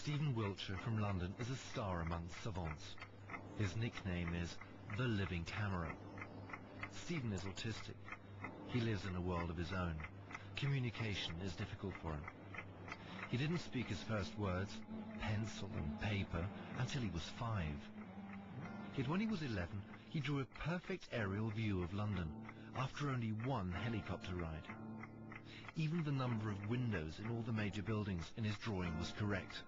Stephen Wiltshire from London is a star among savants. His nickname is the Living Camera. Stephen is autistic. He lives in a world of his own. Communication is difficult for him. He didn't speak his first words, pencil and paper, until he was 5. Yet when he was 11, he drew a perfect aerial view of London after only one helicopter ride. Even the number of windows in all the major buildings in his drawing was correct.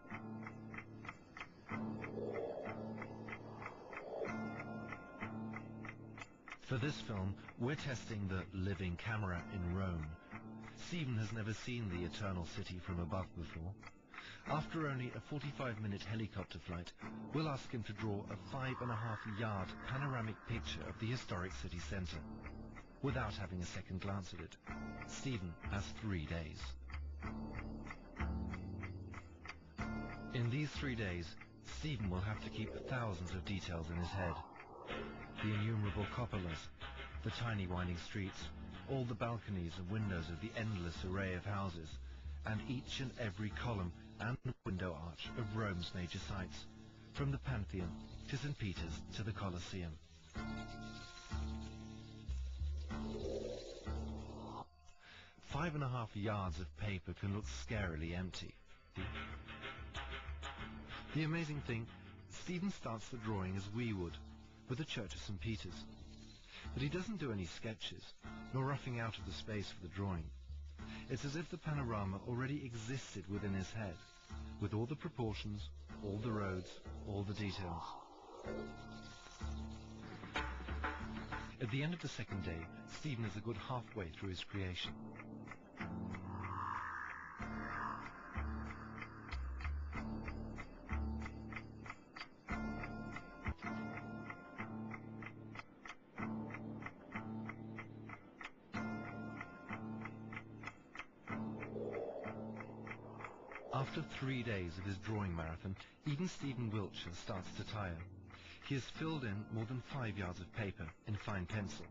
For this film, we're testing the living camera in Rome. Stephen has never seen the Eternal City from above before. After only a 45-minute helicopter flight, we'll ask him to draw a 5.5-yard panoramic picture of the historic city centre. Without having a second glance at it, Stephen has 3 days. In these 3 days, Stephen will have to keep thousands of details in his head. The innumerable cupolas, the tiny winding streets, all the balconies and windows of the endless array of houses, and each and every column and window arch of Rome's major sites, from the Pantheon to St. Peter's to the Colosseum. Five and a half yards of paper can look scarily empty. The amazing thing, Stephen starts the drawing as we would, with the Church of St. Peter's. But he doesn't do any sketches, nor roughing out of the space for the drawing. It's as if the panorama already existed within his head, with all the proportions, all the roads, all the details. At the end of the second day, Stephen is a good halfway through his creation. After 3 days of his drawing marathon, even Stephen Wiltshire starts to tire. He has filled in more than 5 yards of paper in fine pencil.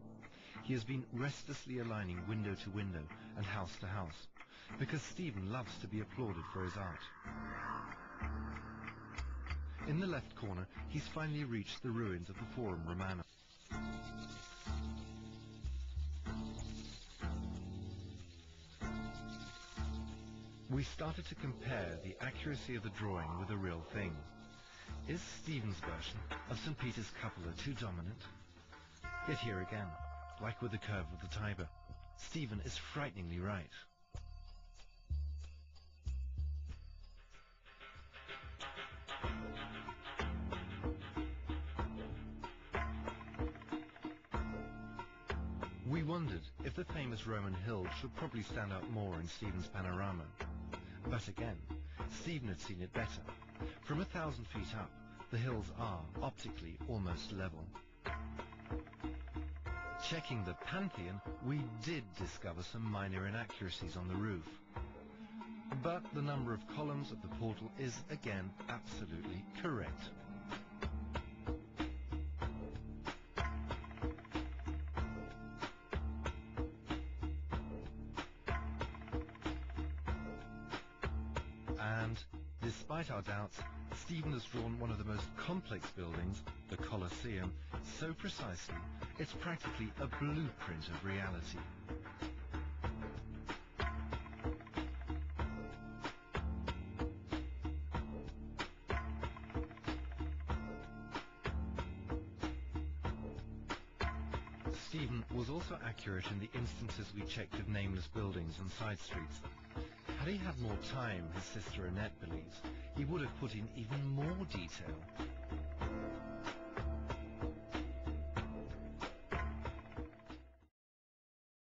He has been restlessly aligning window to window and house to house, because Stephen loves to be applauded for his art. In the left corner, he's finally reached the ruins of the Forum Romanum. We started to compare the accuracy of the drawing with the real thing. Is Stephen's version of St. Peter's cupola too dominant? Yet here again, like with the curve of the Tiber, Stephen is frighteningly right. We wondered if the famous Roman hills should probably stand out more in Stephen's panorama. But again, Stephen had seen it better. From 1,000 feet up, the hills are, optically, almost level. Checking the Pantheon, we did discover some minor inaccuracies on the roof. But the number of columns of the portal is, again, absolutely correct. And, despite our doubts, Stephen has drawn one of the most complex buildings, the Colosseum, so precisely, it's practically a blueprint of reality. Stephen was also accurate in the instances we checked of nameless buildings and side streets. Had he had more time, his sister Annette believes, he would have put in even more detail,